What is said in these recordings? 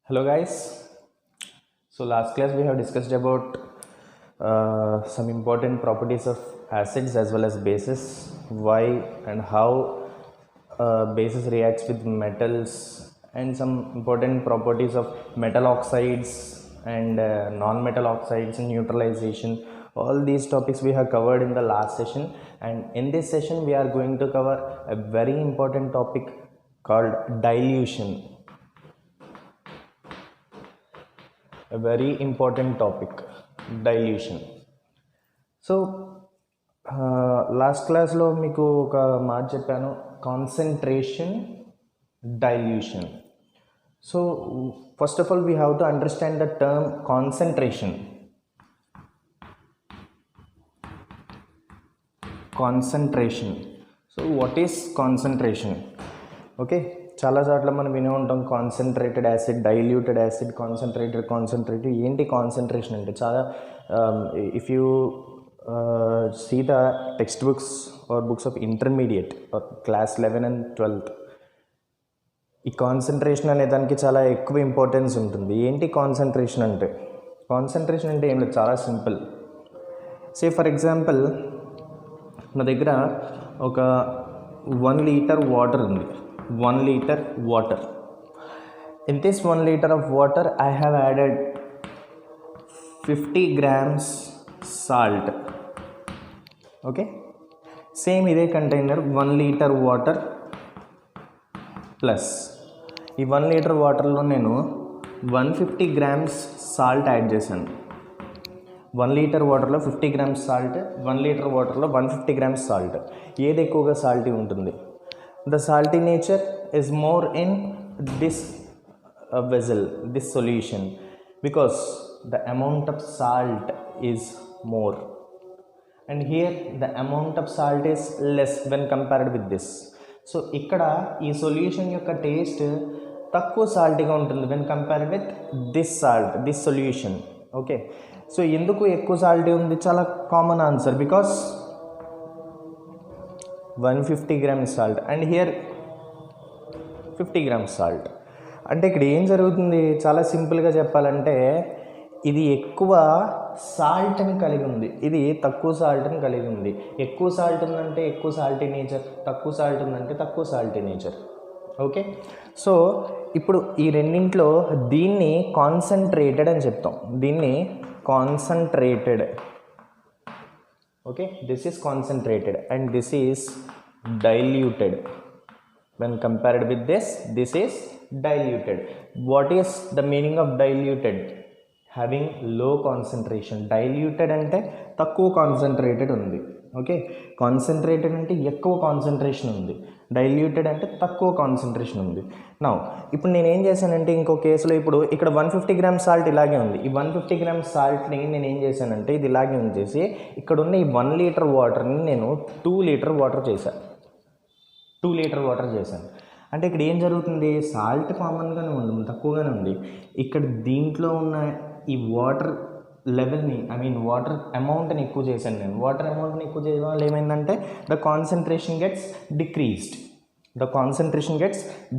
Hello guys. So last class we have discussed about some important properties of acids as well as bases, why and how bases reacts with metals, and some important properties of metal oxides and non-metal oxides and neutralization. All these topics we have covered in the last session, and in this session we are going to cover a very important topic called dilution. A very important topic, dilution. So last class lo meeku oka మాట చెప్పాను, concentration, dilution. So first of all we have to understand the term concentration. So what is concentration? Okay, చాలా చోట్ల మనం వినే ఉంటాం concentrated acid, diluted acid, concentrated ఏంటి concentration అంటే చాలా if you see the text books or books of intermediate or class 11 and 12, ఈ concentration అనే దానికి చాలా ఎక్కువ ఇంపార్టెన్స్ ఉంటుంది. ఏంటి కాన్సన్ట్రేషన్ అంటే ఏం లేదు, చాలా సింపుల్. సే ఫర్ ఎగ్జాంపుల్ నా దగ్గర ఒక 1 liter వాటర్ ఉంది. 1 liter water. In this 1 liter of water I have added 50 grams salt. Okay, same ఇదే కంటైనర్ 1 liter water ప్లస్ ఈ 1 liter వాటర్లో నేను 150 grams సాల్ట్ యాడ్ చేశాను. 1 liter వాటర్లో 50 grams సాల్ట్, 1 liter వాటర్లో 150 grams సాల్ట్. ఏది ఎక్కువగా సాల్టీ ఉంటుంది? The salty nature is more in this vessel, this solution, because the amount of salt is more, and here the amount of salt is less when compared with this. So ikkada ee solution yokka taste takku salty ga untundi when compared with this salt, this solution. Okay, so enduku ekku salty undi? Chala common answer, because 150 grams salt and here 50 grams salt. అంటే ఇక్కడ ఏం జరుగుతుంది? చాలా సింపుల్గా చెప్పాలంటే ఇది ఎక్కువ సాల్ట్ని కలిగి ఉంది, ఇది తక్కువ సాల్ట్ని కలిగి ఉంది. ఎక్కువ సాల్ట్ ఉందంటే ఎక్కువ సాల్టీ నేచర్, తక్కువ సాల్ట్ ఉందంటే తక్కువ సాల్టీ నేచర్. ఓకే, సో ఇప్పుడు ఈ రెండింట్లో దీన్ని కాన్సన్ట్రేటెడ్ అని చెప్తాం, దీన్ని concentrated. Okay, this is concentrated and this is diluted. When compared with this is diluted. What is the meaning of diluted? Having low concentration. Diluted ante takku concentrated undi. Okay, concentrated ante ekkuva concentration undi, diluted ante takkuva concentration undi. Now ఇప్పుడు నేను ఏం చేశానంటే ఇంకో కేసులో ఇప్పుడు ఇక్కడ 150 grams salt ఇలాగే ఉంది. ఈ 150 grams సాల్ట్ని నేను ఏం చేశానంటే ఇది ఇలాగే ఉంచేసి ఇక్కడ ఉన్న ఈ 1 liter వాటర్ని నేను 2 liter వాటర్ చేశాను. 2 liter వాటర్ చేశాను అంటే ఇక్కడ ఏం జరుగుతుంది? సాల్ట్ కామన్గానే ఉంది, తక్కువగానే ఉంది. ఇక్కడ దీంట్లో ఉన్న ఈ వాటర్ లెవెల్ని, ఐ మీన్ వాటర్ అమౌంట్ని ఎక్కువ చేశాను నేను. వాటర్ అమౌంట్ని ఎక్కువ చేయడం వల్ల ఏమైందంటే the concentration gets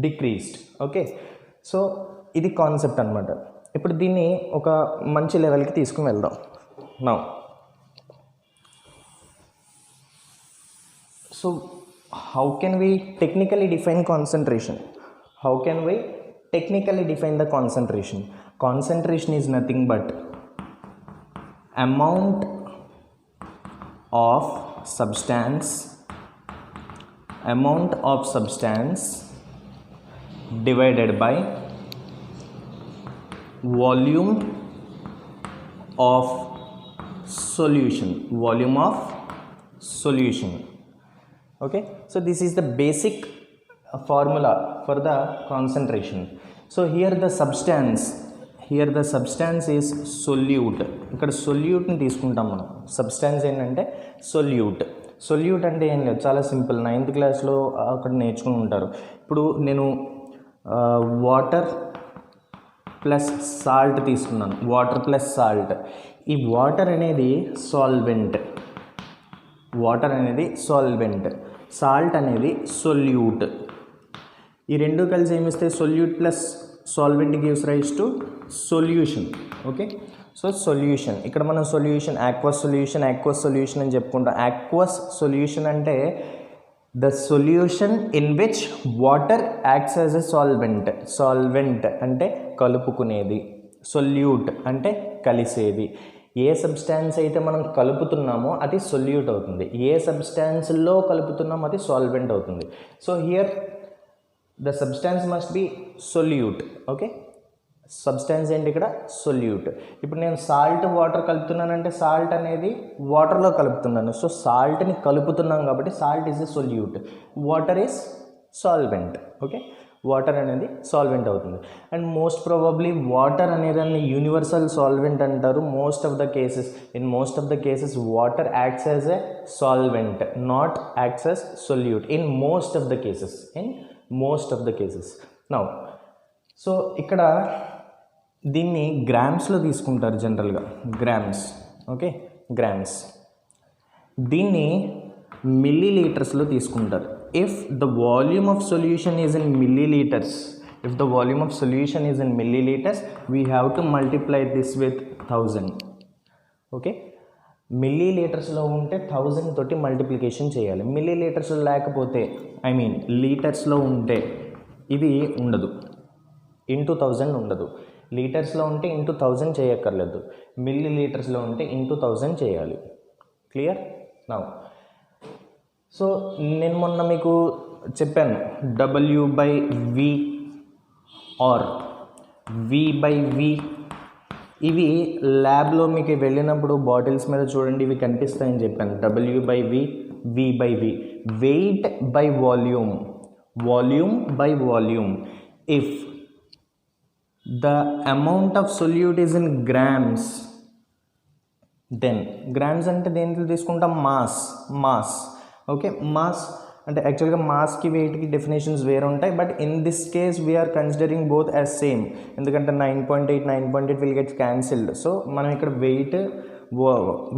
decreased. Okay, so ఇది కాన్సెప్ట్ అనమాట. ఇప్పుడు దీన్ని ఒక మంచి లెవెల్కి తీసుకుని వెళ్దాం. Now so how can we technically define concentration? Concentration is nothing but amount of substance divided by volume of solution. Okay, so this is the basic formula for the concentration. So here the substance is solute. ఇక్కడ సొల్యూట్ని తీసుకుంటాం మనం. Substance ఏంటంటే solute అంటే ఏం లేదు, చాలా simple. 9th క్లాస్లో అక్కడ నేర్చుకుని ఉంటారు. ఇప్పుడు నేను వాటర్ ప్లస్ సాల్ట్ తీసుకున్నాను, వాటర్ ప్లస్ సాల్ట్. ఈ వాటర్ అనేది సాల్వెంట్, సాల్ట్ అనేది సొల్యూట్. ఈ రెండు కలిసి ఏమిస్తే solute plus solvent gives rise to solution. Okay, so solution ఇక్కడ మనం solution aqueous solution అని చెప్పుకుంటాం. aqueous solution అంటే the solution in which water acts as a solvent అంటే కలుపుకునేది, solute అంటే కలిసేది. ఏ సబ్స్టాన్స్ అయితే మనం కలుపుతున్నామో అది సొల్యూట్ అవుతుంది, ఏ సబ్స్టాన్స్లో కలుపుతున్నామో అది సాల్వెంట్ అవుతుంది. So here the substance must be solute. Okay, substance ఏంటి ఇక్కడ? సొల్యూట్. ఇప్పుడు నేను సాల్ట్ వాటర్ కలుపుతున్నానంటే సాల్ట్ అనేది వాటర్లో కలుపుతున్నాను. సో సాల్ట్ని కలుపుతున్నాం కాబట్టి salt is a solute, water is solvent. Okay, water అనేది సాల్వెంట్ అవుతుంది. అండ్ మోస్ట్ ప్రాబబ్లీ వాటర్ అనేదాన్ని యూనివర్సల్ సాల్వెంట్ అంటారు. Most of the cases water acts as a solvent, not acts as solute in most of the cases. Now so ఇక్కడ దీన్ని గ్రామ్స్లో తీసుకుంటారు జనరల్గా, grams. Okay, grams. దీన్ని milli లీటర్స్లో తీసుకుంటారు. If the volume of solution is in milliliters, we have to multiply this with 1000. Okay, మిల్లీలీటర్స్లో ఉంటే 1000 తోటి multiplication చేయాలి. మిల్లీలీటర్స్లో లేకపోతే లీటర్స్లో ఉంటే ఇది ఉండదు, ఇంటూ 1000 ఉండదు. లీటర్స్లో ఉంటే ఇంటూ 1000 చేయక్కర్లేదు, మిల్లీలీటర్స్లో ఉంటే ఇంటూ 1000 చేయాలి. క్లియర్? నౌ సో నేను మొన్న మీకు చెప్పాను W/V ఆర్ V/V. ఇవి ల్యాబ్లో మీకు వెళ్ళినప్పుడు బాటిల్స్ మీద చూడండి, ఇవి కనిపిస్తాయని చెప్పాను. W/V, V/V, weight by volume, volume by volume. If the amount of solute is in grams, then grams అంటే దేంట్లో తీసుకుంటాం? మాస్. ఓకే, మాస్ అంటే యాక్చువల్గా మాస్కి వెయిట్కి డెఫినేషన్స్ వేరే ఉంటాయి, but in this case we are considering both as same. ఎందుకంటే 9.8 will get cancelled. So మనం ఇక్కడ వెయిట్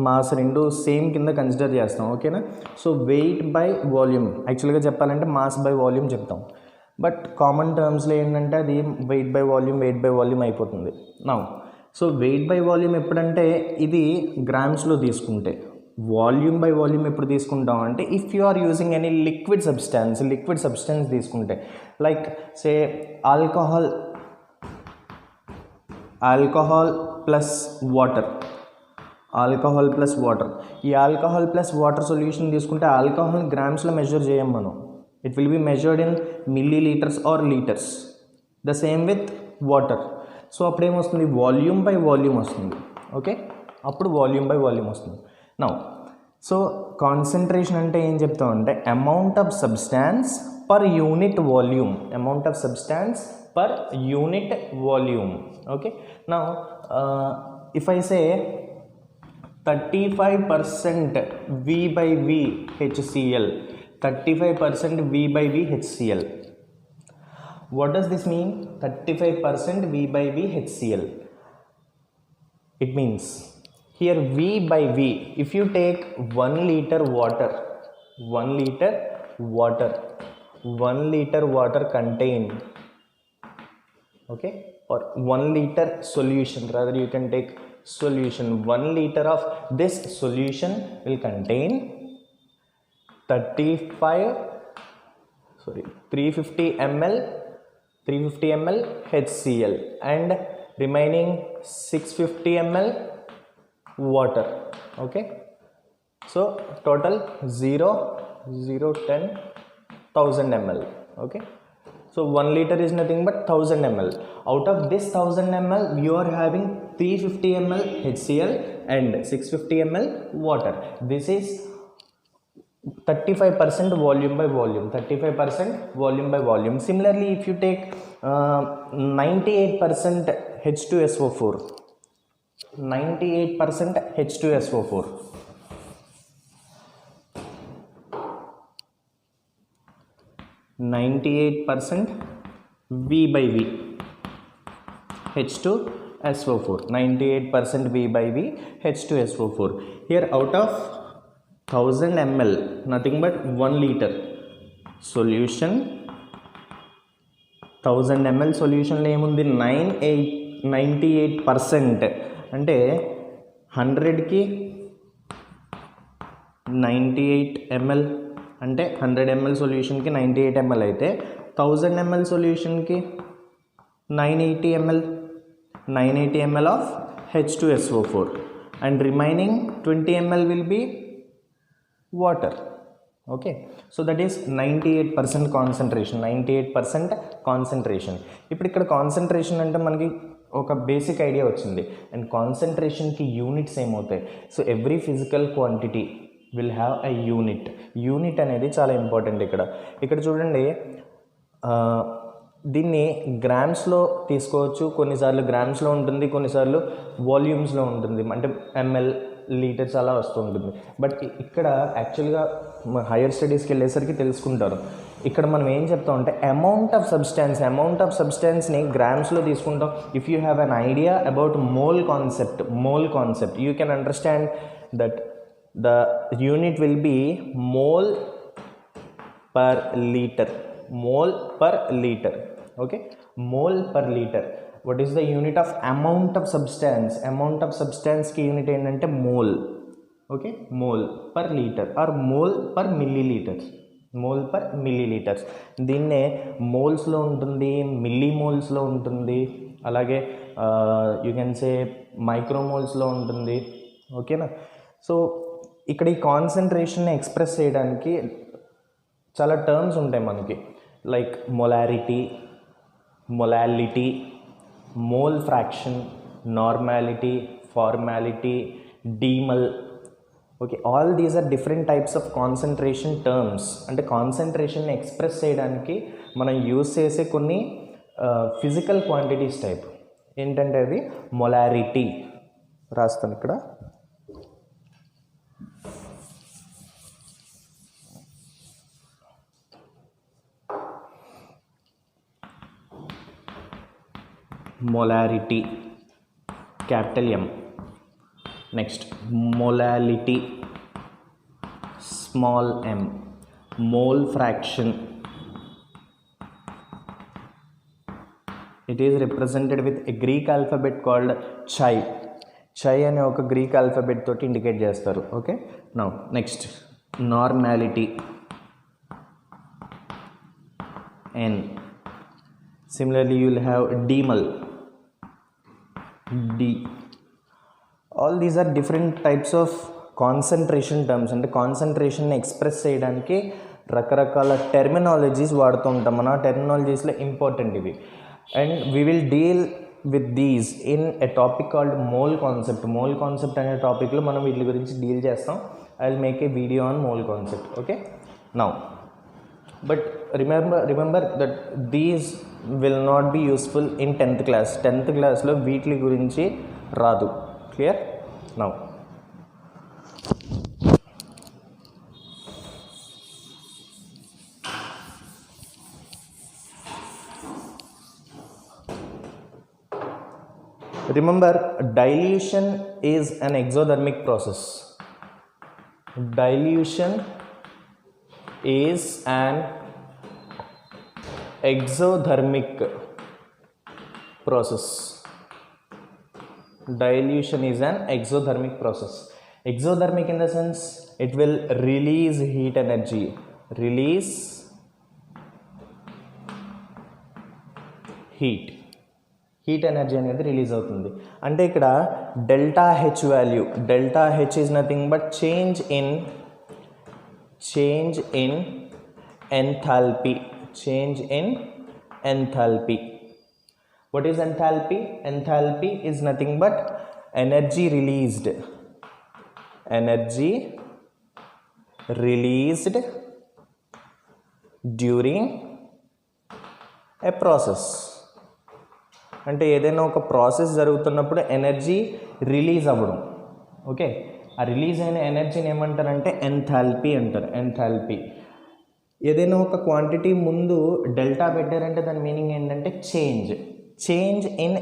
మాస్ రెండు సేమ్ కింద కన్సిడర్ చేస్తాం. ఓకేనా? సో వెయిట్ బై వాల్యూమ్, యాక్చువల్గా చెప్పాలంటే మాస్ బై వాల్యూమ్ చెప్తాం, బట్ కామన్ టర్మ్స్లో ఏంటంటే అది వెయిట్ బై వాల్యూమ్ అయిపోతుంది. Now so weight by volume ఎప్పుడంటే ఇది గ్రామ్స్లో తీసుకుంటే, వాల్యూమ్ బై వాల్యూమ్ ఎప్పుడు తీసుకుంటాం అంటే if you are using any liquid substance తీసుకుంటే, like say alcohol plus water, ఈ ఆల్కహాల్ ప్లస్ వాటర్ సొల్యూషన్ తీసుకుంటే ఆల్కహాల్ గ్రామ్స్లో మెజర్ చేయం మనం, it will be measured in millilitres or litres. The same with water. So అప్పుడు ఏమొస్తుంది? Volume by volume వస్తుంది. Okay, అప్పుడు వాల్యూమ్ బై వాల్యూమ్ వస్తుంది. నౌ సో కాన్సన్ట్రేషన్ అంటే ఏం చెప్తామంటే amount of substance per unit volume. Okay, now if I say 35% V/V HCl, 35% V/V HCl. What does this mean? 35% V/V HCl. It means here V/V, if you take 1 liter water contain, okay, or 1 liter solution, rather you can take solution, 1 liter of this solution will contain 350 ml HCl and remaining 650 ml water. Okay, so total 1000 ml. Okay, so 1 liter is nothing but 1000 ml. Out of this 1000 ml you are having 350 ml HCl and 650 ml water. This is 35% volume by volume. Similarly, if you take 98% H2SO4, 98% H2SO4, V/V H2SO4, 98% V/V H2SO4. Here out of 1000 ml, nothing but 1 liter solution 1000 ml సొల్యూషన్లో ఏముంది 98%. అంటే 100కి 98 ml అంటే 100 ml సొల్యూషన్కి 98 ml అయితే 1000 ml సొల్యూషన్కి 980 ml of H2SO4 and remaining 20 ml will be water. Okay, so that is 98% concentration. ఇప్పుడు ఇక్కడ concentration అంటే మనకి ఒక basic idea వచ్చింది. అండ్ కాన్సన్ట్రేషన్కి యూనిట్స్ ఏమవుతాయి? So every physical quantity will have a unit అనేది చాలా ఇంపార్టెంట్. ఇక్కడ చూడండి, దీన్ని గ్రామ్స్లో తీసుకోవచ్చు, కొన్నిసార్లు గ్రామ్స్లో ఉంటుంది, కొన్నిసార్లు వాల్యూమ్స్లో ఉంటుంది, అంటే ఎంఎల్ లీటర్స్ అలా వస్తూ ఉంటుంది. బట్ ఇక్కడ యాక్చువల్గా హైయర్ స్టడీస్కి వెళ్ళేసరికి తెలుసుకుంటారు. ఇక్కడ మనం ఏం చెప్తాం అంటే అమౌంట్ ఆఫ్ సబ్స్టాన్స్ని గ్రామ్స్లో తీసుకుంటాం. If you have an idea about mole concept you can understand that the unit will be mole per litre. Okay, mole per liter. What is the unit of amount of substance ki unit ఏంటంటే mole. Okay, mole per liter or mole per milliliters. దీన్నే మోల్స్లో ఉంటుంది, మిల్లీమోల్స్లో ఉంటుంది, అలాగే you can say మైక్రోమోల్స్లో ఉంటుంది. ఓకేనా? So ఇక్కడ ఈ కాన్సన్ట్రేషన్ని express చేయడానికి చాలా టర్మ్స్ ఉంటాయి మనకి, like molality, mole fraction, normality, formality, demal. Okay, all these are different types of concentration terms. అంటే కాన్సన్ట్రేషన్ని ఎక్స్ప్రెస్ చేయడానికి మనం యూజ్ చేసే కొన్ని ఫిజికల్ క్వాంటిటీస్ టైప్ ఏంటంటే అది మొలారిటీ. రాస్తాను ఇక్కడ. Molarity, capital M. Next, molality, small m. Mole fraction, it is represented with a Greek alphabet called chi అనే ఒక గ్రీక్ ఆల్ఫాబెట్ తోటి ఇండికేట్ చేస్తారు. Okay, now next normality, n. Similarly you will have demal, D. All these are different types of concentration terms. అంటే కాన్సన్ట్రేషన్ని express చేయడానికి రకరకాల terminologies వాడుతూ ఉంటాం. మన టెర్మినాలజీస్లో ఇంపార్టెంట్ ఇవి. And we will deal with these in a topic called mole concept అనే టాపిక్లో మనం వీటి గురించి డీల్ చేస్తాం. I will make a video on mole concept. Okay, now but remember that these will not be useful in 10th క్లాస్లో వీటి గురించి రాదు. Clear? Now remember, dilution is an exothermic process. Dilution is an exothermic process. Dilution is an exothermic process. Exothermic in the sense it will release heat energy. Release heat energy అనేది release అవుతుంది. అంటే ఇక్కడ delta H value, delta H is nothing but change in enthalpy. What is enthalpy? Enthalpy is nothing but energy released during a process. అంటే ఏదైనా ఒక process జరుగుతున్నప్పుడు energy release అవ్వడం. Okay, ఆ రిలీజ్ అయిన ఎనర్జీని ఏమంటారంటే ఎంథాల్పీ అంటారు. ఎంథాల్పీ. ఏదైనా ఒక క్వాంటిటీ ముందు డెల్టా పెట్టారంటే దాని మీనింగ్ ఏంటంటే చేంజ్ ఇన్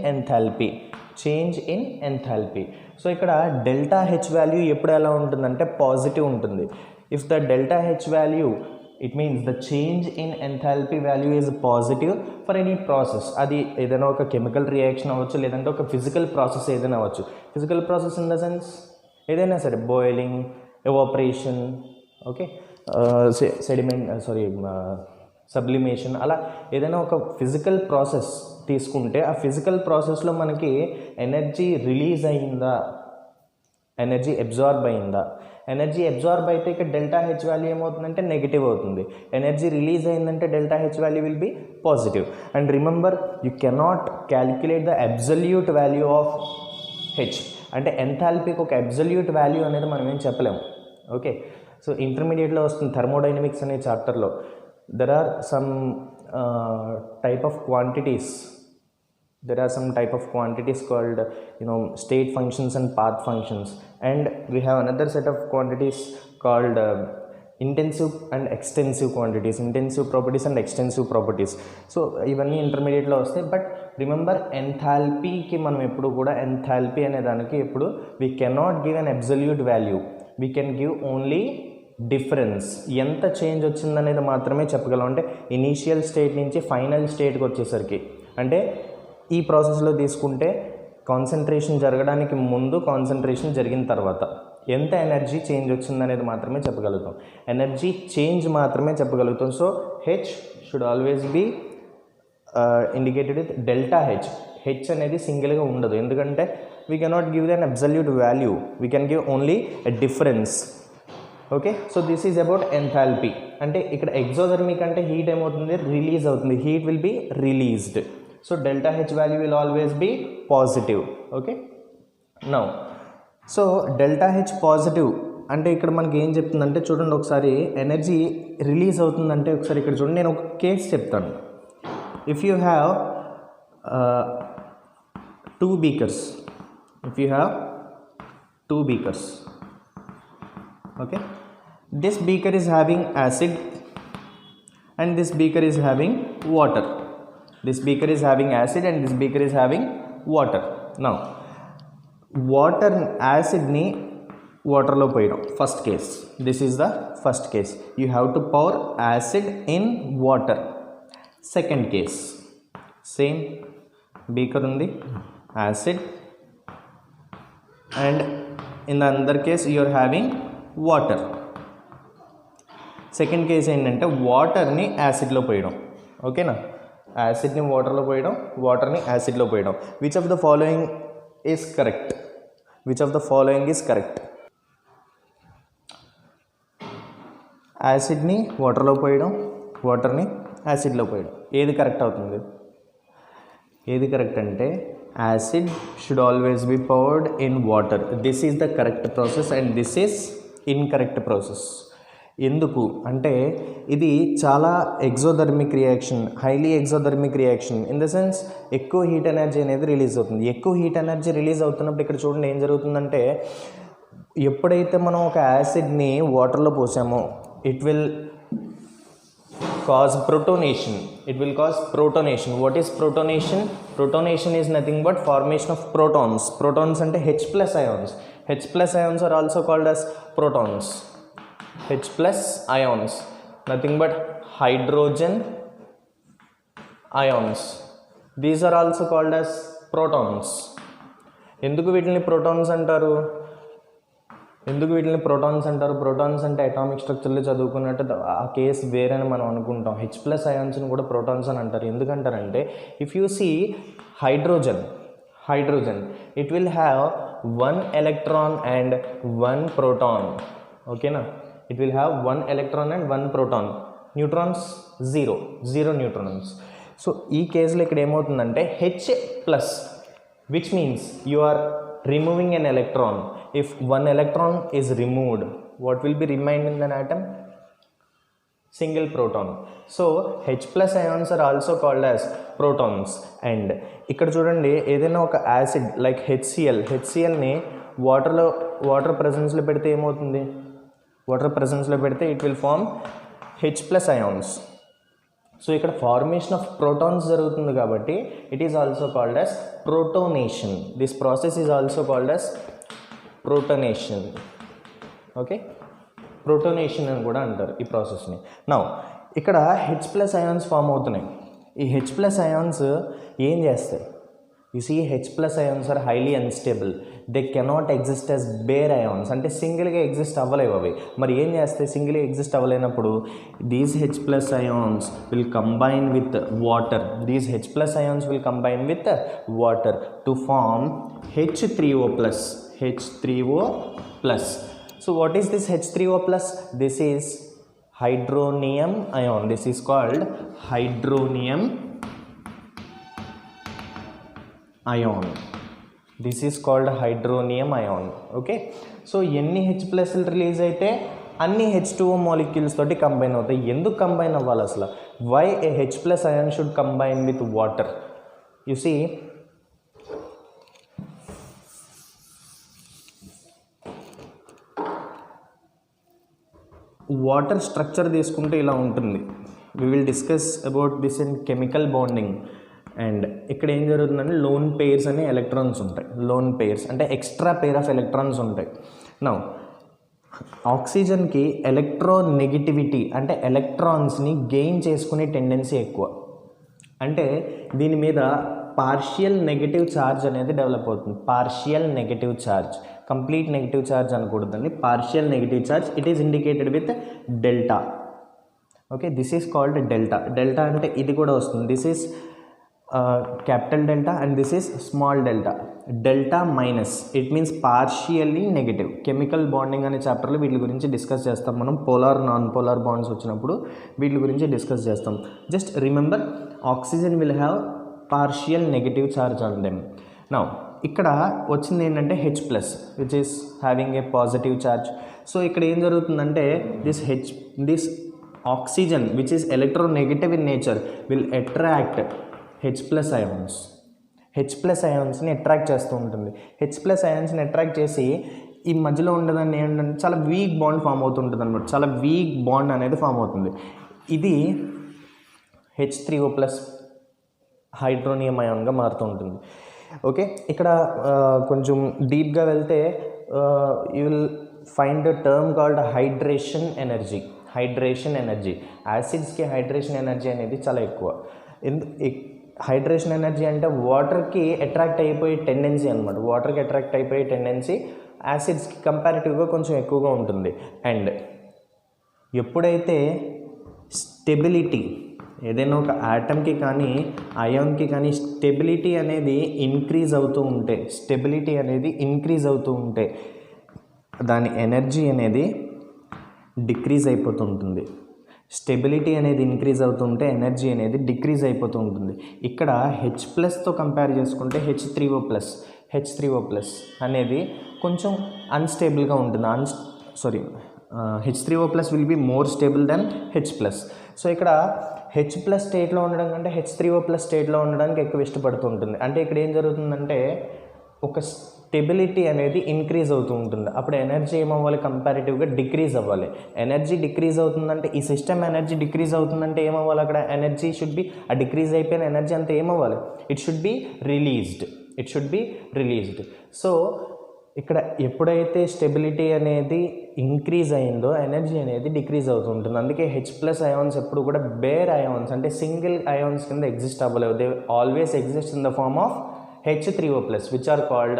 ఎంథాల్పీ. సో ఇక్కడ డెల్టా హెచ్ వాల్యూ ఎప్పుడు ఎలా ఉంటుందంటే పాజిటివ్ ఉంటుంది. If the delta H value it means the change in enthalpy value is positive for any process. అది ఏదైనా ఒక కెమికల్ రియాక్షన్ అవ్వచ్చు, లేదంటే ఒక ఫిజికల్ ప్రాసెస్ ఏదైనా అవ్వచ్చు. Physical process in the sense ఏదైనా సరే, బాయిలింగ్, ఎవాపరేషన్, ఓకే, సబ్లిమేషన్, అలా ఏదైనా ఒక ఫిజికల్ ప్రాసెస్ తీసుకుంటే ఆ ఫిజికల్ ప్రాసెస్లో మనకి ఎనర్జీ రిలీజ్ అయిందా, ఎనర్జీ అబ్జార్బ్ అయిందా. ఎనర్జీ అబ్జార్బ్ అయితే ఇక్కడ డెల్టా హెచ్ వాల్యూ ఏమవుతుందంటే నెగిటివ్ అవుతుంది. ఎనర్జీ రిలీజ్ అయిందంటే delta H value will be positive. And remember, you cannot calculate the absolute value of H. అంటే ఎంథాల్పీకి ఒక అబ్జల్యూట్ వాల్యూ అనేది మనం ఏం చెప్పలేము. ఓకే, సో ఇంటర్మీడియట్లో వస్తుంది థర్మోడైనమిక్స్ అనే చాప్టర్లో. There are some type of quantities. There are some type of quantities called state functions and path functions, and we have another set of quantities called intensive and extensive quantities, intensive properties and extensive properties. So ఇవన్నీ ఇంటర్మీడియట్లో వస్తాయి. But remember, ఎంథాల్పీకి మనం ఎప్పుడు కూడా enthalpy అనే దానికి ఎప్పుడు we cannot give an absolute value, we can give only difference. ఎంత చేంజ్ వచ్చిందనేది మాత్రమే చెప్పగలం. అంటే ఇనీషియల్ స్టేట్ నుంచి ఫైనల్ స్టేట్కి వచ్చేసరికి, అంటే ఈ ప్రాసెస్లో తీసుకుంటే కాన్సన్ట్రేషన్ జరగడానికి ముందు, కాన్సన్ట్రేషన్ జరిగిన తర్వాత ఎంత ఎనర్జీ చేంజ్ వచ్చిందనేది మాత్రమే చెప్పగలుగుతాం. ఎనర్జీ చేంజ్ మాత్రమే చెప్పగలుగుతాం. So H should always be indicated with delta H. H అనేది సింగిల్గా ఉండదు, ఎందుకంటే we cannot give than absolute value, we can give only a difference. Okay, so this is about enthalpy. అంటే ఇక్కడ ఎగ్జోథర్మిక్ అంటే heat ఏమవుతుంది, రిలీజ్ అవుతుంది. Heat will be released. So delta H value will always be positive. Okay, now so delta H positive అంటే ఇక్కడ మనకి ఏం చెప్తుందంటే, చూడండి ఒకసారి, ఎనర్జీ రిలీజ్ అవుతుందంటే ఒకసారి ఇక్కడ చూడండి, నేను ఒక కేస్ చెప్తాను. If you have 2 beakers, if you have 2 beakers, okay, this beaker is having acid and this beaker is having water. This beaker is having acid and this beaker is having water. Now water acid ni water lo poyadam, first case. This is the first case. You have to pour acid in water. Second case, same beaker undi, acid, and in the other case you are having water. Second case ఏంటంటే వాటర్ని యాసిడ్లో పోయడం. ఓకేనా, యాసిడ్ని వాటర్లో పోయడం, వాటర్ని యాసిడ్లో పోయడం. Which of the following is correct? Which of the following is correct? యాసిడ్ని వాటర్లో పోయడం, వాటర్ని యాసిడ్లో పోయడం. ఏది కరెక్ట్ అవుతుంది? ఏది కరెక్ట్ అంటే acid should always be poured in water. This is the correct process and this is incorrect process. ఎందుకు అంటే ఇది చాలా exothermic reaction, highly exothermic reaction. In the sense ఎక్కువ హీట్ ఎనర్జీ అనేది రిలీజ్ అవుతుంది. ఎక్కువ హీట్ ఎనర్జీ రిలీజ్ అవుతున్నప్పుడు ఇక్కడ చూడండి ఏం జరుగుతుందంటే, ఎప్పుడైతే మనం ఒక యాసిడ్ని వాటర్లో పోసామో it will cause protonation. It will cause protonation. What is protonation? Protonation is nothing but formation of protons. Protons ante H plus ions. H plus ions are also called as protons. H plus ions, nothing but hydrogen ions. These are also called as protons. ఎందుకు వీటిని protons అంటారు? Protons అంటే atomic స్ట్రక్చర్లో చదువుకున్నట్టు ఆ case వేరేని మనం అనుకుంటాం. H plus అయాన్స్ని కూడా protons అని అంటారు. ఎందుకంటారంటే if you see hydrogen it will have 1 electron and 1 proton. ఓకేనా, it will have 1 electron and 1 proton. Neutrons zero neutrons. So ఈ కేసులో ఇక్కడ ఏమవుతుందంటే H plus, which means you are removing an electron. If 1 electron is removed, what will be remained in an atom? Single proton. So H plus ions are also called as protons. And ఇక్కడ చూడండి, ఏదైనా ఒక acid like హెచ్సిఎల్ని water ప్రెజెన్స్లో పెడితే ఏమవుతుంది? Water ప్రెజెన్స్లో పెడితే it will form H plus ions. So ఇక్కడ ఫార్మేషన్ ఆఫ్ ప్రోటాన్స్ జరుగుతుంది కాబట్టి it is also called as protonation. This process is also called as protonation. Okay, protonation అని కూడా అంటారు ఈ ప్రాసెస్ని. నౌ ఇక్కడ H ప్లస్ అయాన్స్ ఫామ్ అవుతున్నాయి. ఈ H ప్లస్ అయాన్స్ ఏం చేస్తాయి? You see H plus ions are highly unstable. They cannot exist as bare ions, అంటే సింగిల్గా ఎగ్జిస్ట్ అవ్వలేవు అవి. మరి ఏం చేస్తాయి? సింగిల్గా ఎగ్జిస్ట్ అవ్వలేనప్పుడు these H plus ions will combine with water. These H plus ions will combine with water to form H3O plus. H3O plus. So what is this H3O plus? This is hydronium ion. This is called hydronium ion. This is called hydronium ion. Okay. So ఎన్ని H plus release అయితే అన్ని H2O molecules తోటి combine అవుతాయి. ఎందుకు combine అవ్వాలి అసలు? Why a H plus ion should combine with water? You see, water structure తీసుకుంటే ఇలా ఉంటుంది. We will discuss about this in chemical bonding. And ఇక్కడ ఏం జరుగుతుందంటే లోన్ పెయిర్స్ అనే ఎలక్ట్రాన్స్ ఉంటాయి. లోన్ పెయిర్స్ అంటే ఎక్స్ట్రా పెయిర్ ఆఫ్ ఎలక్ట్రాన్స్ ఉంటాయి. నౌ ఆక్సిజన్కి ఎలక్ట్రోనెగటివిటీ అంటే ఎలక్ట్రాన్స్ని గెయిన్ చేసుకునే టెండెన్సీ ఎక్కువ. అంటే దీని మీద పార్షియల్ నెగటివ్ ఛార్జ్ అనేది డెవలప్ అవుతుంది. Partial negative charge, complete negative charge అనకూడదండి. Partial negative charge it is indicated with delta. Okay, this is called delta. Delta అంటే ఇది కూడా వస్తుంది. This is capital delta and this is small delta. Delta minus it means partially negative. Chemical bonding అనే చాప్టర్లో వీటి గురించి discuss చేస్తాం మనం. పోలార్ నాన్ పోలార్ బాండ్స్ వచ్చినప్పుడు వీటి గురించి డిస్కస్ చేస్తాం. Just remember, oxygen will have partial negative charge on them. Now ఇక్కడ వచ్చింది ఏంటంటే H plus which is having a positive charge. So ఇక్కడ ఏం జరుగుతుందంటే this oxygen which is electronegative in nature will attract H plus ions. H plus అయాన్స్ని attract చేస్తూ ఉంటుంది. H plus అయాన్స్ని అట్రాక్ట్ చేసి ఈ మధ్యలో ఉండదాన్ని ఏంటంటే చాలా వీక్ బాండ్ ఫామ్ అవుతుంటుంది అనమాట. చాలా వీక్ బాండ్ అనేది ఫామ్ అవుతుంది. ఇది H3O ప్లస్ హైడ్రోనియం అయాన్గా మారుతూ ఉంటుంది. ఓకే, ఇక్కడ కొంచెం డీప్గా వెళ్తే you will find the term called hydration energy. Hydration energy, యాసిడ్స్కి హైడ్రేషన్ ఎనర్జీ అనేది చాలా ఎక్కువ. హైడ్రేషన్ ఎనర్జీ అంటే వాటర్కి అట్రాక్ట్ అయిపోయే టెండెన్సీ అనమాట. వాటర్కి అట్రాక్ట్ అయిపోయే టెండెన్సీ యాసిడ్స్కి కంపారిటివ్గా కొంచెం ఎక్కువగా ఉంటుంది. అండ్ ఎప్పుడైతే స్టెబిలిటీ, ఏదైనా ఒక ఆటమ్కి కానీ అయాన్కి కానీ స్టెబిలిటీ అనేది ఇంక్రీజ్ అవుతూ ఉంటే, స్టెబిలిటీ అనేది ఇంక్రీజ్ అవుతూ ఉంటే దాని ఎనర్జీ అనేది డిక్రీజ్ అయిపోతూ ఉంటుంది. స్టెబిలిటీ అనేది ఇంక్రీజ్ అవుతుంటే ఎనర్జీ అనేది డిక్రీజ్ అయిపోతూ ఉంటుంది. ఇక్కడ H ప్లస్తో కంపేర్ చేసుకుంటే H3O ప్లస్ అనేది కొంచెం అన్స్టేబుల్గా ఉంటుంది. H3O plus will be more stable than H plus. So ఇక్కడ H ప్లస్ స్టేట్లో ఉండడం కంటే H3O ప్లస్ స్టేట్లో ఉండడానికి ఎక్కువ ఇష్టపడుతూ ఉంటుంది. అంటే ఇక్కడ ఏం జరుగుతుందంటే ఒక స్టెబిలిటీ అనేది ఇంక్రీజ్ అవుతూ ఉంటుంది. అప్పుడు ఎనర్జీ ఏమవ్వాలి? కంపారిటివ్గా డిక్రీజ్ అవ్వాలి. ఎనర్జీ డిక్రీజ్ అవుతుందంటే ఈ సిస్టమ్ ఎనర్జీ డిక్రీజ్ అవుతుందంటే ఏమవ్వాలి? అక్కడ ఎనర్జీ షుడ్ బి, ఆ డిక్రీజ్ అయిపోయిన ఎనర్జీ అంతా ఏమవ్వాలి? It should be released. So ఇక్కడ ఎప్పుడైతే స్టెబిలిటీ అనేది ఇంక్రీజ్ అయిందో ఎనర్జీ అనేది డిక్రీజ్ అవుతూ ఉంటుంది. అందుకే H ప్లస్ అయాన్స్ ఎప్పుడు కూడా బేర్ అయాన్స్ అంటే సింగిల్ అయాన్స్ కింద ఎగ్జిస్ట్ అవ్వలేవు. They always exist in the form of H3O plus, which are called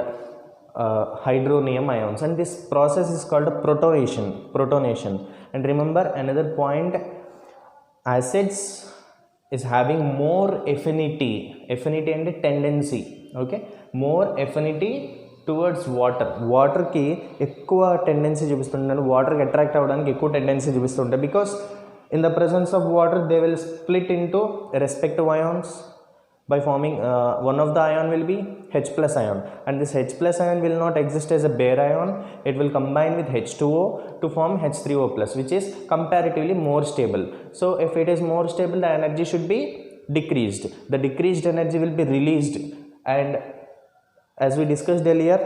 hydronium ions, and this process is called protonation. And remember another point, acids is having more affinity and tendency, okay, more affinity towards water ki ఎక్కువ tendency చూపిస్తుంటారు. వాటర్కి attract అవ్వడానికి ఎక్కువ tendency చూపిస్తుంటాయి. Because in the presence of water they will split into respective ions by forming one of the ion will be H plus ion, and this H plus ion will not exist as a bare ion. It will combine with H2O to form H3O plus, which is comparatively more stable. So if it is more stable, the energy should be decreased. The decreased energy will be released, and as we discussed earlier,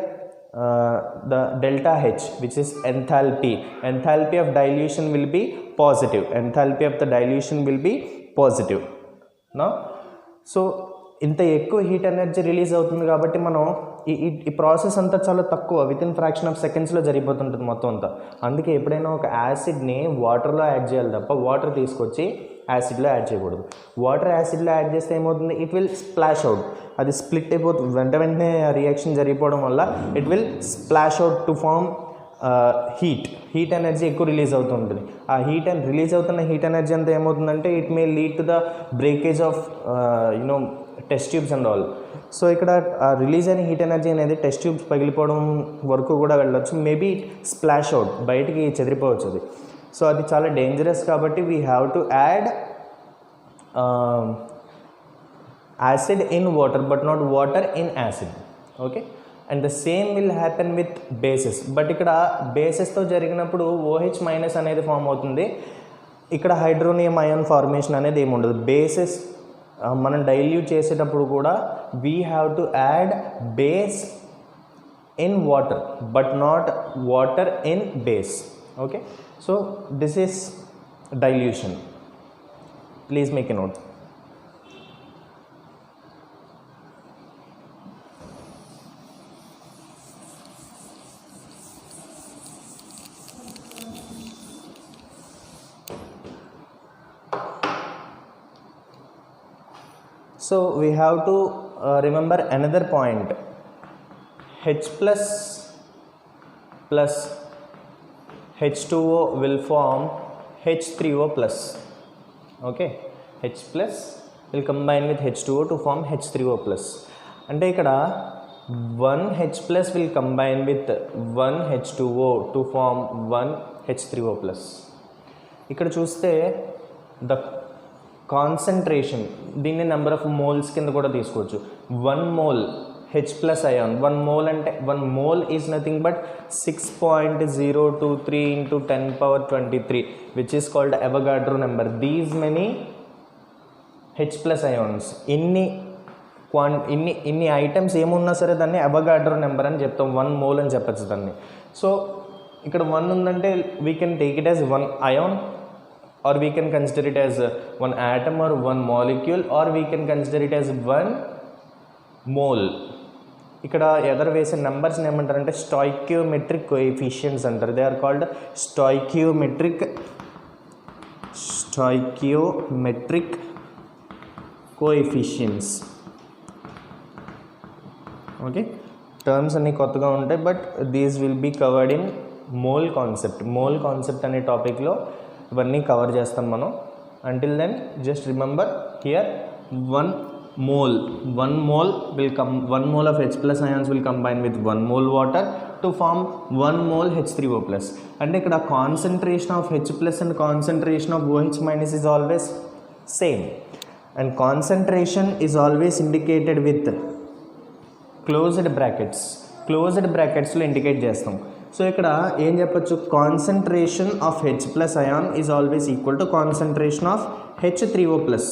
the delta H, which is enthalpy of dilution, will be positive. Enthalpy of the dilution will be positive. Now, so ఇంత ఎక్కువ heat energy release అవుతుంది కాబట్టి మనం ఈ process అంతా చాలా తక్కువ within fraction of సెకండ్స్లో జరిగిపోతుంటుంది మొత్తం అంతా. అందుకే ఎప్పుడైనా ఒక యాసిడ్ని వాటర్లో యాడ్ చేయాలి తప్ప వాటర్ తీసుకొచ్చి యాసిడ్లో యాడ్ చేయకూడదు. వాటర్ యాసిడ్లో యాడ్ చేస్తే ఏమవుతుంది, ఇట్ విల్ స్ప్లాష్ అవుట్, అది స్ప్లిట్ అయిపోతుంది, వెంటనే రియాక్షన్ జరిగిపోవడం వల్ల it will splash out to form heat energy ఎక్కువ రిలీజ్ అవుతుంటుంది. ఆ రిలీజ్ అవుతున్న హీట్ ఎనర్జీ అంతా ఏమవుతుందంటే it may lead to the breakage of test tubes and all. So ఇక్కడ రిలీజ్ అయిన హీట్ ఎనర్జీ అనేది టెస్ట్ ట్యూబ్స్ పగిలిపోవడం వరకు కూడా వెళ్ళొచ్చు, మేబీ స్ప్లాష్ అవుట్, బయటికి చెదిరిపోవచ్చు అది. సో అది చాలా డేంజరస్ కాబట్టి we have to add acid in water but not water in acid. Okay, and the same will happen with bases. But ఇక్కడ బేసెస్తో జరిగినప్పుడు OH మైనస్ అనేది ఫామ్ అవుతుంది. ఇక్కడ హైడ్రోనియం అయాన్ ఫార్మేషన్ అనేది ఏమి ఉండదు. బేసెస్ మనం డైల్యూట్ చేసేటప్పుడు కూడా we have to add base in water but not water in base. Okay, so this is dilution. Please make a note. So we have to remember another point. H plus H2O will form H3O plus. Okay, H plus will combine with H2O to form H3O plus. అంటే ఇక్కడ 1 H plus will combine with 1 H2O to form 1 H3O plus. ఇక్కడ చూస్తే the concentration, దీన్ని number of moles కింద కూడా తీసుకోవచ్చు. 1 mole H plus ion, 1 mole అంటే 1 mole is nothing but 6.023 into 10 power 23 which is called Avogadro number. These many H plus ions, ఇన్ని items ఏమున్నా సరే దాన్ని అవగాడ్రో నెంబర్ అని చెప్తాం, 1 mole అని చెప్పచ్చు దాన్ని. సో ఇక్కడ 1 ఉందంటే we can take it as 1 ion, or we can consider it as 1 atom or 1 molecule, or we can consider it as 1 mole. ఇక్కడ ఎదర్ వేసే నెంబర్స్ని ఏమంటారంటే స్టాయికియోమెట్రిక్ కోఎఫిషియెంట్స్ అంటారు. They are called stoichiometric coefficients. Okay, terms అన్నీ కొత్తగా ఉంటాయి, but these will be covered in mole concept అనే టాపిక్లో ఇవన్నీ కవర్ చేస్తాం మనం. Until then just remember here 1 mole of H plus ions will combine with 1 mole water to form 1 mole H3O plus. అంటే ఇక్కడ concentration of H plus and concentration of OH minus is always same, and concentration is always indicated with closed బ్రాకెట్స్లో indicate చేస్తాం. So ఇక్కడ ఏం చెప్పచ్చు, concentration of H plus ion is always equal to concentration of H3O plus.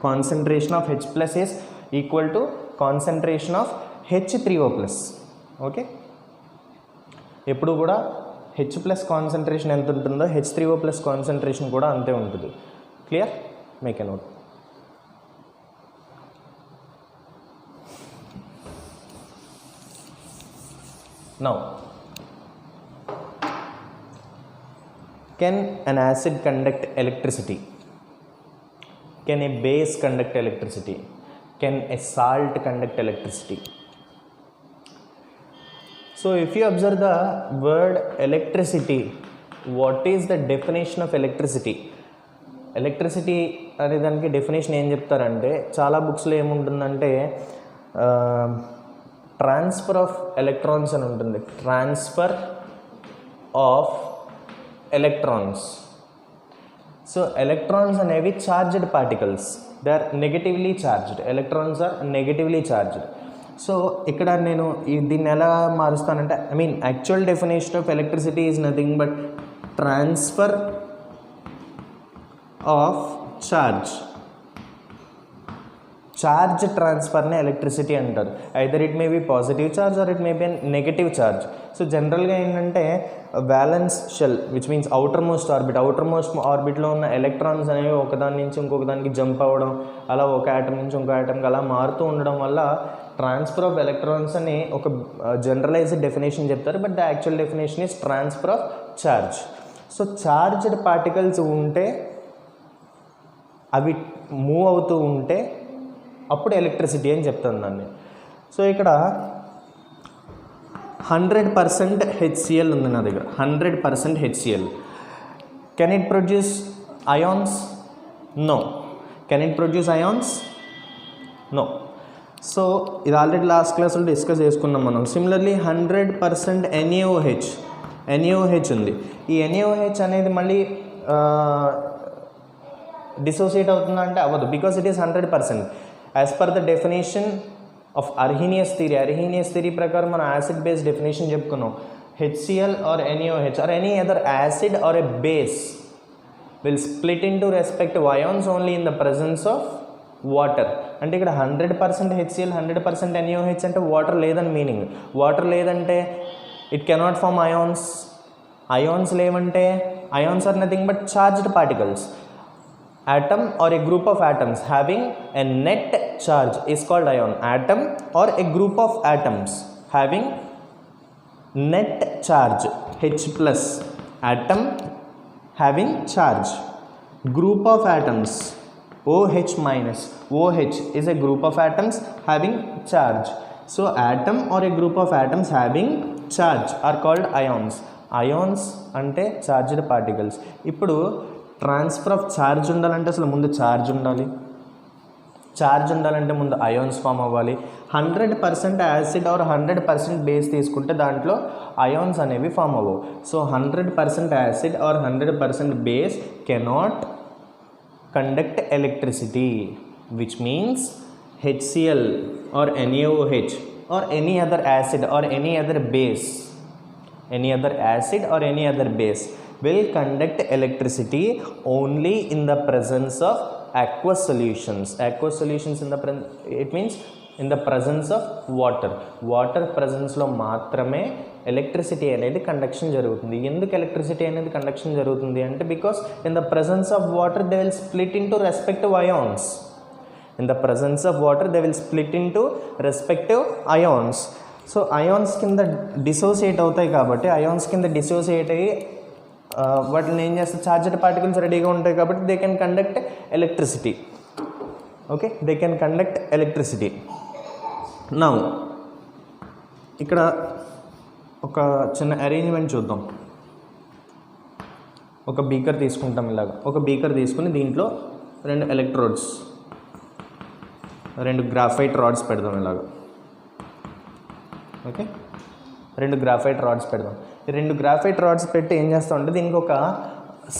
Concentration of H plus is equal to concentration of H3O plus. Okay, ఎప్పుడు కూడా H plus concentration ఎంత ఉంటుందో H3O plus concentration కూడా అంతే ఉంటుంది. Clear? Make a note. Now, can an acid conduct electricity? Can a base conduct electricity? Can a salt conduct electricity? So if you observe the word electricity, what is the definition of electricity? Electricity అనే దానికి definition ఏం చెప్తారంటే, చాలా బుక్స్లో ఏముంటుందంటే transfer of electrons అని ఉంటుంది. Transfer of electrons. So electrons అనేవి charged particles, they are negatively charged. Electrons are negatively charged. So ఇక్కడ నేను దీన్ని ఎలా మారుస్తానంటే, actual definition of electricity is nothing but transfer of charge charge ట్రాన్స్ఫర్ని ఎలక్ట్రిసిటీ అంటారు. Either it may be positive charge or it may be negative charge. So జనరల్గా ఏంటంటే balance shell which means outermost ఆర్బిట్లో ఉన్న electrons అనేవి ఒకదాని నుంచి ఇంకొక దానికి జంప్ అవ్వడం, అలా ఒక ఆటమ్ నుంచి ఇంకో ఆటమ్కి అలా మారుతూ ఉండడం వల్ల ట్రాన్స్ఫర్ ఆఫ్ ఎలక్ట్రాన్స్ అని ఒక జనరలైజ్డ్ డెఫినేషన్ చెప్తారు. But the actual definition is transfer of charge. So charged particles ఉంటే, అవి మూవ్ అవుతూ ఉంటే అప్పుడు ఎలక్ట్రిసిటీ అని చెప్తాను దాన్ని. సో ఇక్కడ 100% HCl ఉంది నా దగ్గర, 100% HCl. Can it produce ions? No. Can it produce ions? No. So ఇది ఆల్రెడీ లాస్ట్ క్లాస్లో డిస్కస్ చేసుకున్నాం మనం. సిమిలర్లీ 100% NaOH ఉంది. ఈ NaOH అనేది మళ్ళీ డిసోసియేట్ అవుతుందా అంటే అవ్వదు, because it is 100%. As per the definition of Arrhenius theory ప్రకారం మనం యాసిడ్ బేస్ డెఫినేషన్ చెప్పుకున్నాం. HCl or NaOH or any other acid or a base will split into respective ions only in the presence of water. అంటే ఇక్కడ 100% HCl 100% NaOH అంటే water లేదని meaning. Water లేదంటే it cannot form ions. Ions లేవంటే ions are nothing but charged particles. Atom or a group of atoms having a net charge is called ion. Atom or a group of atoms having net charge, H plus. Atom having charge. Group of atoms, OH minus. OH is a group of atoms having charge. So atom or a group of atoms having charge are called ions. Ions అంటే charged particles. ఇప్పుడు transfer of charge ఉండాలంటే అసలు ముందు charge ఉండాలి. Charge ఉండాలంటే ముందు ions form అవ్వాలి. 100% acid or 100% base తీసుకుంటే దాంట్లో అయాన్స్ అనేవి ఫామ్ అవ్వవు. So 100% acid or 100% base cannot conduct electricity, which means HCl or NaOH or any other acid or any other base will conduct electricity only in the presence of aqueous solutions. Aqueous solutions it means in the presence of water. Water presence లో మాత్రమే electricity అనేది conduction జరుగుతుంది. ఎందుకు electricity అనేది conduction జరుగుతుంది అంటే because in the presence of water they will split into respective ions. In the presence of water they will split into respective ions. So ions కింద dissociate అవుతాయి కాబట్టి అయాన్స్ కింద డిసోసియేట్ అయ్యి వాటిని ఏం చేస్తారు, చార్జెడ్ పార్టికల్స్ రెడీగా ఉంటాయి కాబట్టి they can conduct electricity. Okay, they can conduct electricity. Now ఇక్కడ ఒక చిన్న అరేంజ్మెంట్ చూద్దాం. ఒక బీకర్ తీసుకుంటాం. ఇలాగా ఒక బీకర్ తీసుకుని దీంట్లో 2 ఎలక్ట్రోడ్స్, 2 గ్రాఫైట్ రాడ్స్ పెడదాం. ఇలాగా ఓకే, 2 గ్రాఫైట్ రాడ్స్ పెడదాం. ఈ 2 గ్రాఫైట్ రాడ్స్ పెట్టి ఏం చేస్తామంటే దీనికి ఒక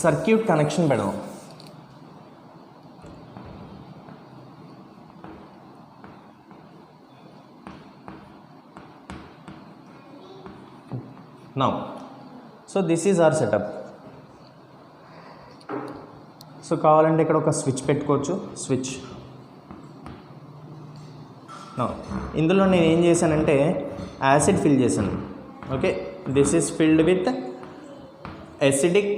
సర్క్యూట్ కనెక్షన్ పెడదాం. Now so this is our setup. So కావాలంటే ఇక్కడ ఒక స్విచ్ పెట్టుకోవచ్చు. స్విచ్ ఇందులో నేను ఏం చేశానంటే యాసిడ్ ఫిల్ చేశాను. Okay, this is filled with acidic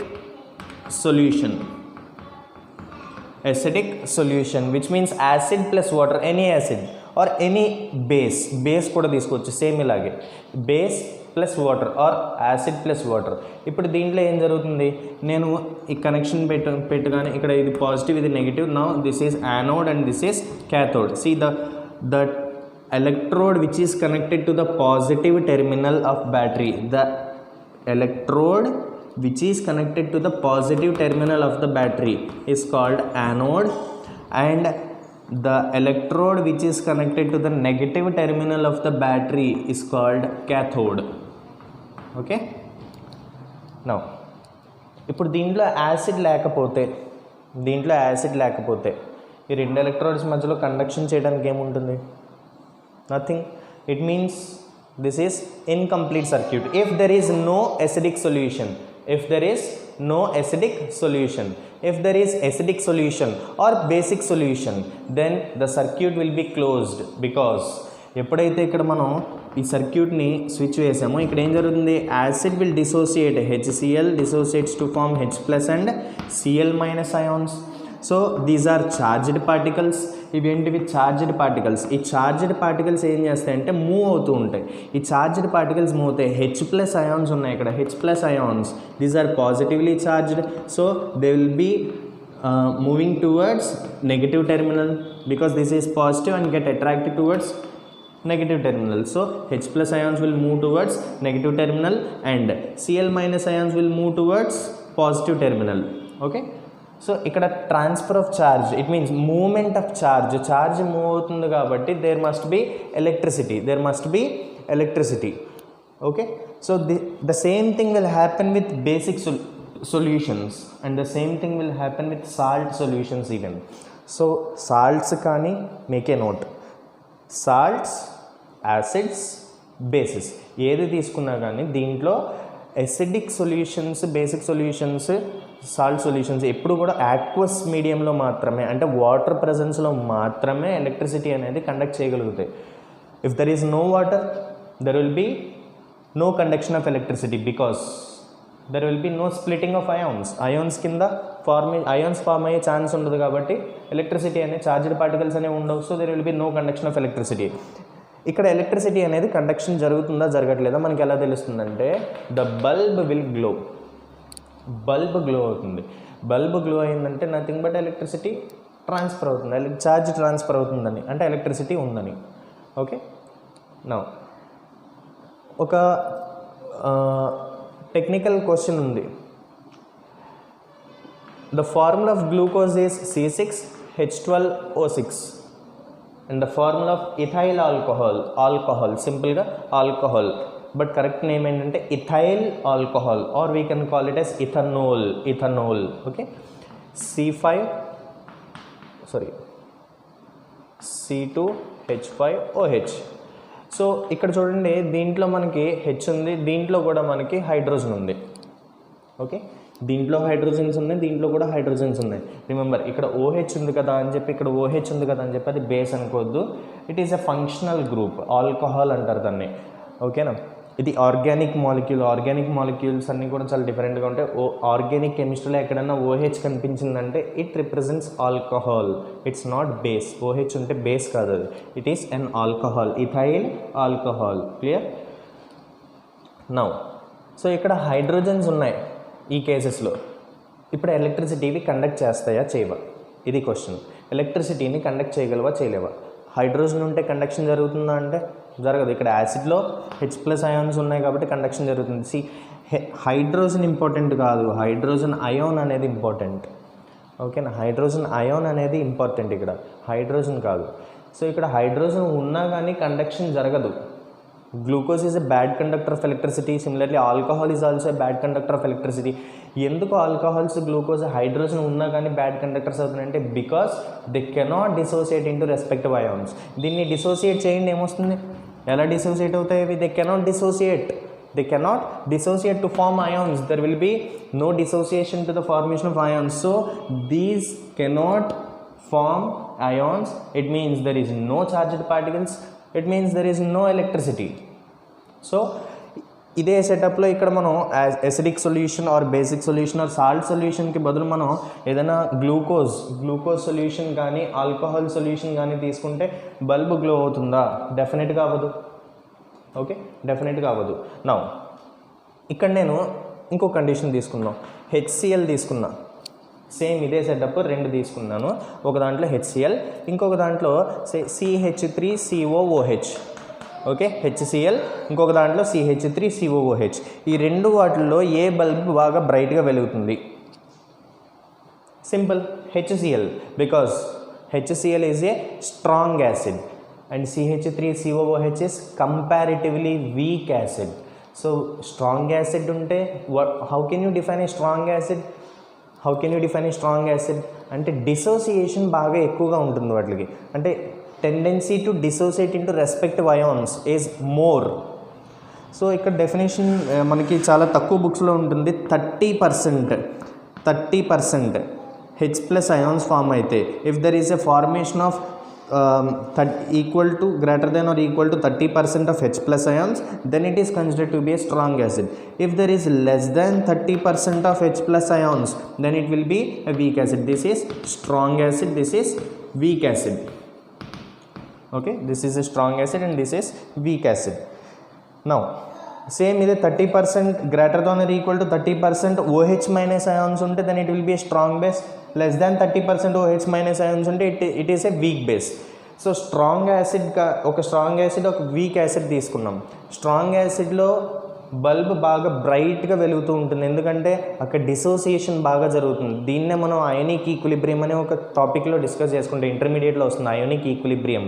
solution which means acid plus water, any acid or any base కూడా తీసుకోవచ్చు. సేమ్ ఇలాగే base plus water or acid plus water. ఇప్పుడు దీంట్లో ఏం జరుగుతుంది, నేను ఈ కనెక్షన్ పెట్టుగానే ఇక్కడ ఇది పాజిటివ్ ఇది negative. Now this is anode and this is cathode. See the electrode which is connected to the positive terminal of battery, the electrode which is connected to the positive terminal of the battery is called anode, and the electrode which is connected to the negative terminal of the battery is called cathode. Okay, now ఇప్పుడు దీంట్లో acid లేకపోతే ఈ 2 electrodes మధ్యలో conduction చేయడానికి ఏముంటుంది, nothing. It means this is incomplete circuit. If there is no acidic solution, if there is no acidic solution. If there is acidic solution or basic solution, then the circuit will be closed, because ఎప్పుడైతే ఇక్కడ మనం ఈ సర్క్యూట్ని switch వేసామో ఇక్కడ ఏం జరుగుతుంది, acid will dissociate, HCl dissociates to form H+ and Cl- ions. So these are charged particles. ఇవి ఏంటివి, చార్జ్డ్ పార్టికల్స్. ఈ చార్జ్డ్ పార్టికల్స్ ఏం చేస్తాయంటే మూవ్ అవుతూ ఉంటాయి. ఈ చార్జ్డ్ పార్టికల్స్ మూవ్ అవుతాయి. H+ ions ఉన్నాయి ఇక్కడ, H+ ions, these are positively charged. So they will be moving towards negative terminal, because this is positive and get attracted towards negative terminal. So H+ ions will move towards negative terminal and Cl- ions will move towards positive terminal. Okay, so ikkada transfer of charge, it means movement of charge. Charge move avutundi kabatti there must be electricity. Okay, so the same thing will happen with basic solutions and the same thing will happen with salt solutions even. So salts kani, make a note, salts, acids, basis ఏది తీసుకున్నా కానీ దీంట్లో acidic solutions, basic solutions, salt solutions ఎప్పుడు కూడా aqueous మీడియంలో మాత్రమే, అంటే water ప్రజెన్స్లో మాత్రమే ఎలక్ట్రిసిటీ అనేది కండక్ట్ చేయగలుగుతాయి. If there is no water there will be no conduction of electricity, because there will be no splitting of ions కింద అయాన్స్ ఫార్మ్ అయ్యే ఛాన్స్ ఉండదు. కాబట్టి ఎలక్ట్రిసిటీ అనే చార్జ్డ్ పార్టికల్స్ అనేవి ఉండవు. So there will be no conduction of electricity. ఇక్కడ electricity అనేది conduction జరుగుతుందా జరగట్లేదా మనకి ఎలా తెలుస్తుందంటే, the bulb will glow. Bulb glow అవుతుంది. బల్బ్ గ్లో అయిందంటే నథింగ్ బట్ ఎలక్ట్రిసిటీ ట్రాన్స్ఫర్ అవుతుంది, ఛార్జ్ ట్రాన్స్ఫర్ అవుతుందని, అంటే ఎలక్ట్రిసిటీ ఉందని. ఓకే, నౌ ఒక టెక్నికల్ క్వశ్చన్ ఉంది. The formula of glucose is C6H12O6 and the formula of ethyl alcohol, simple ga alcohol, but correct name ఏంటంటే ethyl alcohol, or we can call it as ethanol. Okay, C2H5OH. So ఇక్కడ చూడండి, దీంట్లో మనకి H ఉంది, దీంట్లో కూడా మనకి hydrogen ఉంది. ఓకే, దీంట్లో హైడ్రోజన్స్ ఉన్నాయి, దీంట్లో కూడా హైడ్రోజన్స్ ఉన్నాయి. రిమెంబర్, ఇక్కడ OH ఉంది కదా అని చెప్పి, ఇక్కడ OH ఉంది కదా అని చెప్పి అది బేస్ అనుకోవద్దు. It is a functional group, alcohol అంటారు దాన్ని. ఓకేనా, ఇది ఆర్గానిక్ మాలిక్యూల్. ఆర్గానిక్ మాలిక్యూల్స్ అన్నీ కూడా చాలా డిఫరెంట్గా ఉంటాయి. ఆర్గానిక్ కెమిస్ట్రీలో ఎక్కడైనా OH కనిపించిందంటే it represents alcohol, it's not base. OH ఉంటే బేస్ కాదు అది, it is an alcohol, ethyl alcohol. Clear now. So ఇక్కడ హైడ్రోజన్స్ ఉన్నాయి ఈ కేసెస్లో. ఇప్పుడు ఎలక్ట్రిసిటీవి కండక్ట్ చేస్తాయా చేయవా, ఇది క్వశ్చన్. ఎలక్ట్రిసిటీని కండక్ట్ చేయగలవా చేయలేవా? హైడ్రోజన్ ఉంటే కండక్షన్ జరుగుతుందా అంటే జరగదు. ఇక్కడ యాసిడ్లో H+ ions ఉన్నాయి కాబట్టి కండక్షన్ జరుగుతుంది. హైడ్రోజన్ ఇంపార్టెంట్ కాదు, హైడ్రోజన్ అయాన్ అనేది ఇంపార్టెంట్. ఓకేనా, హైడ్రోజన్ అయాన్ అనేది ఇంపార్టెంట్, ఇక్కడ హైడ్రోజన్ కాదు. సో ఇక్కడ హైడ్రోజన్ ఉన్నా కానీ కండక్షన్ జరగదు. Glucose is a bad conductor of electricity. Similarly alcohol is also a bad conductor of electricity. ఎందుకు ఆల్కహాల్స్, గ్లూకోజ్, హైడ్రోజన్ ఉన్నా కానీ బ్యాడ్ కండక్టర్స్ అవుతున్నాయంటే because they cannot dissociate into respective ions. దీన్ని dissociate చేయండి, ఏమొస్తుంది, ఎలా డిసోసియేట్ అవుతాయి అవి? They cannot dissociate to form ions. There will be no dissociation to the formation of ions. So these cannot form ions. It means there is no charged particles. It means there is no electricity. So ఇదే సెటప్లో ఇక్కడ మనం acidic solution or basic solution or salt సొల్యూషన్కి బదులు మనం ఏదైనా glucose solution కానీ alcohol solution కానీ తీసుకుంటే బల్బ్ గ్లో అవుతుందా? డెఫినెట్గా అవ్వదు. ఓకే, డెఫినెట్గా అవ్వదు. నౌ ఇక్కడ నేను ఇంకో కండిషన్ తీసుకుందాం. HCl తీసుకున్నా, సేమ్ ఇదే సెటప్, రెండు తీసుకున్నాను. ఒక దాంట్లో HCl, ఇంకొక దాంట్లో CH3COOH. ఓకే, HCl, ఇంకొక దాంట్లో CH3COOH. ఈ రెండు వాటిల్లో ఏ బల్బ్ బాగా బ్రైట్గా వెలుగుతుంది? Simple, HCl, because HCl is a strong acid and CH3COOH is comparatively weak acid. So strong acid ఉంటే how can you define a strong acid? అంటే డిసోసియేషన్ బాగా ఎక్కువగా ఉంటుంది వాటికి, అంటే tendency to dissociate into respective ions is more. So ఇక్కడ definition మనకి చాలా తక్కువ బుక్స్లో ఉంటుంది. 30% H ప్లస్ అయాన్స్ ఫామ్ అయితే if there is a formation of equal to greater than or equal to 30% of H plus ions, then it is considered to be a strong acid. If there is less than 30% of H plus ions, then it will be a weak acid. This is strong acid, this is weak acid. Okay, this is a strong acid and this is weak acid. Now same is 30% greater than or equal to 30% OH minus ions unte, then it will be a strong base. Less than 30% OH minus ions unte, it is a weak base. So strong acid ఒక strong acid ఒక weak acid తీసుకున్నాం. Strong యాసిడ్లో bulb బాగా బ్రైట్గా వెలుగుతూ ఉంటుంది, ఎందుకంటే అక్కడ dissociation బాగా జరుగుతుంది. దీన్నే మనం అయోనిక్ ఈక్విలిబ్రియం అనే ఒక టాపిక్లో డిస్కస్ చేసుకుంటే ఇంటర్మీడియట్లో వస్తుంది అయోనిక్ ఈక్విలిబ్రియం.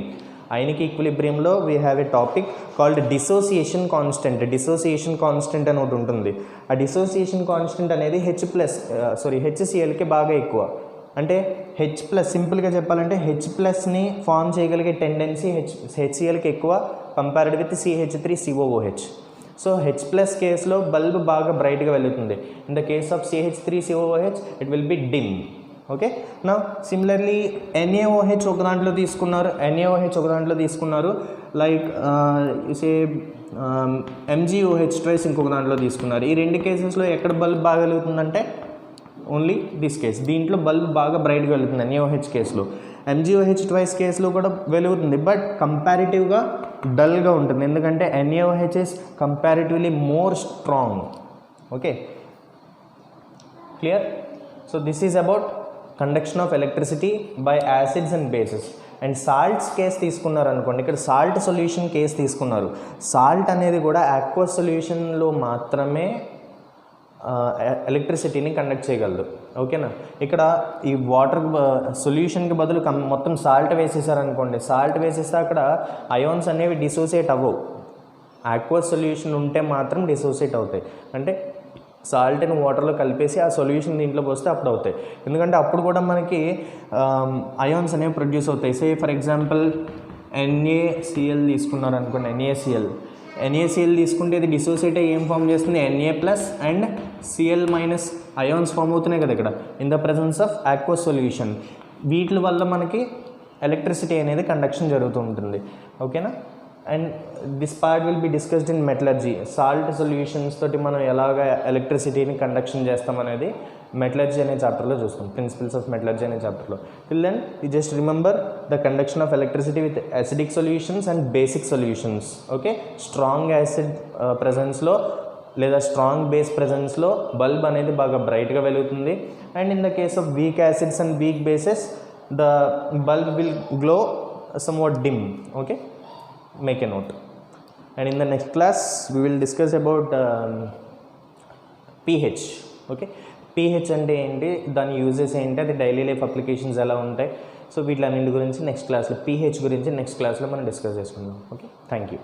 అయోనిక్ ఈక్విలిబ్రియంలో we have a topic called dissociation constant. Dissociation constant అని ఒకటి ఉంటుంది. ఆ డిసోసియేషన్ కాన్స్టెంట్ అనేది HClకి బాగా ఎక్కువ. అంటే H ప్లస్ సింపుల్గా చెప్పాలంటే H ప్లస్ని ఫామ్ చేయగలిగే టెండెన్సీ HClకి ఎక్కువ compared with CH3COOH. So H plus కేసులో బల్బ్ బాగా బ్రైట్గా వెలుగుతుంది. In the case of CH3COOH it will B dim. Okay, నా సిమిలర్లీ NaOH ఒక దాంట్లో తీసుకున్నారు, లైక్ సే MgOH ట్వైస్ ఇంకొక దాంట్లో తీసుకున్నారు. ఈ రెండు కేసెస్లో ఎక్కడ బల్బ్ బాగా వెలుగుతుందంటే ఓన్లీ దిస్ కేస్. దీంట్లో బల్బ్ బాగా బ్రైట్గా వెలుగుతుంది NaOH కేసులో. MgOH ట్వైస్ కేసులో కూడా వెలుగుతుంది, బట్ కంపారిటివ్గా డల్గా ఉంటుంది, ఎందుకంటే NaOH is comparatively more strong. Okay, clear? So this is about conduction of electricity by acids and bases. And salts case తీసుకున్నారు అనుకోండి, ఇక్కడ సాల్ట్ సొల్యూషన్ కేస్ తీసుకున్నారు. సాల్ట్ అనేది కూడా ఆక్వస్ సొల్యూషన్లో మాత్రమే ఎలక్ట్రిసిటీని కండక్ట్ చేయగలదు. ఓకేనా, ఇక్కడ ఈ వాటర్ సొల్యూషన్కి బదులు మొత్తం సాల్ట్ వేసేసారనుకోండి, సాల్ట్ వేసేస్తే అక్కడ అయాన్స్ అనేవి డిసోసియేట్ అవ్వవు. ఆక్వస్ సొల్యూషన్ ఉంటే మాత్రం డిసోసియేట్ అవుతాయి. అంటే సాల్ట్ని వాటర్లో కలిపేసి ఆ సొల్యూషన్ దీంట్లో పోస్తే అప్పుడు అవుతాయి, ఎందుకంటే అప్పుడు కూడా మనకి అయాన్స్ అనేవి ప్రొడ్యూస్ అవుతాయి. సే ఫర్ ఎగ్జాంపుల్ NaCl తీసుకున్నారు అనుకోండి, NaCl తీసుకుంటే ఇది డిసోసియేట్ అయ్యి ఏం ఫామ్ చేస్తుంది, Na plus and Cl minus ions form అవుతున్నాయి కదా ఇక్కడ in the presence of aqueous solution. వీటి వల్ల మనకి ఎలక్ట్రిసిటీ అనేది కండక్షన్ జరుగుతూ ఉంటుంది. ఓకేనా, and this part will be discussed in metallurgy. Salt solutions తోటి మనం ఎలాగ ఎలక్ట్రిసిటీని కండక్షన్ చేస్తాం అనేది మెటలర్జీ అనే చాప్టర్లో చూస్తాం, ప్రిన్సిపల్స్ ఆఫ్ మెటలర్జీ అనే చాప్టర్లో. Till then you just remember the conduction of electricity with acidic solutions and basic solutions. Okay, strong acid ప్రజెన్స్లో లేదా స్ట్రాంగ్ బేస్ ప్రజెన్స్లో బల్బ్ అనేది బాగా బ్రైట్గా వెలుగుతుంది. And in the case of weak acids and weak bases the bulb will glow somewhat dim. Okay, make a note. And in the next class we will discuss about pH. Okay, pH అంటే ఏంటి, దాని uses ఏంటి, అది daily life applications ఎలా ఉంటాయి. So వీటిలన్నింటి గురించి next క్లాస్లో, pH గురించి నెక్స్ట్ క్లాస్లో మనం డిస్కస్ చేసుకుందాం. Okay, thank you.